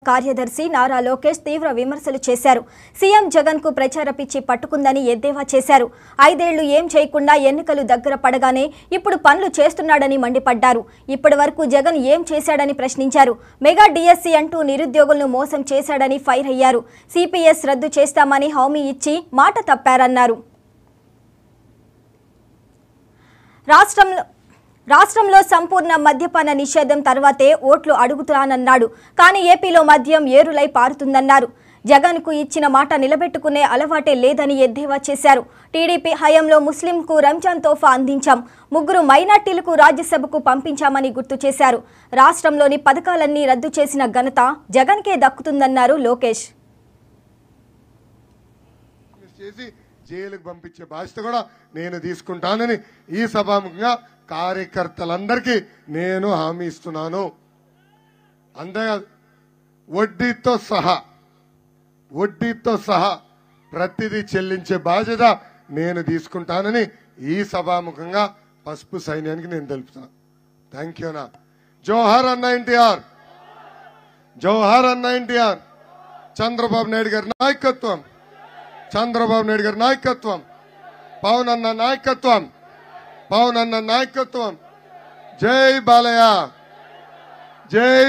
కార్యదర్శి నారా లోకేష్ తీవ్ర విమర్శలు చేశారు. సీఎం జగన్ కు ప్రచార పిచ్చి పట్టుకుందని ఎద్దేవా చేశారు. 5 ఏళ్లు ఏం చేయకుండా ఎన్నికలు దగ్గర పడగానే ఇప్పుడు పనులు చేస్తున్నాడని మండిపడ్డారు. ఇప్పటివరకు జగన్ ఏం చేశాడని ప్రశ్నించారు. మెగా డిఎస్సీ అంటూ నిరుద్యోగులను మోసం చేశాడని ఫైర్ అయ్యారు. సిపిఎస్ రద్దు చేస్తామని హామీ ఇచ్చి మాట తప్పారన్నారు. రాష్ట్రంలో సంపూర్ణ మద్యపాన నిషేధం తర్వాతే ఓట్లు అడుగుతానన్నాడు. కానీ ఏపీలో మద్యం ఏరులై పారుతుందన్నారు. జగన్ కు ఇచ్చిన మాట నిలబెట్టుకునే అలవాటే లేదని ఎద్దేవా చేశారు. టీడీపీ హయాంలో ముస్లింకు రంజాన్ తోఫా అందించాం, 3 మైనార్టీలకు రాజ్యసభకు పంపించామని గుర్తు చేశారు. రాష్ట్రంలోని పథకాలన్నీ రద్దు చేసిన ఘనత జగన్కే దక్కుతుందన్నారు లోకేష్. జైలుకు పంపించే బాధ్యత కూడా నేను తీసుకుంటానని ఈ సభాముఖంగా కార్యకర్తలందరికీ నేను హామీ ఇస్తున్నాను. అంతేకాదు, వడ్డీతో సహా ప్రతిదీ చెల్లించే బాధ్యత నేను తీసుకుంటానని ఈ సభాముఖంగా పసుపు సైన్యానికి నేను తెలుపుతున్నాను. Thank you. జోహార్ అన్న ఎన్టీఆర్, జోహార్ అన్న ఎన్టీఆర్. చంద్రబాబు నాయుడు గారి నాయకత్వం, చంద్రబాబు నాయుడు గారి నాయకత్వం, పవన్ అన్న నాయకత్వం, పవన్ అన్న నాయకత్వం. జై బాలయ్య, జై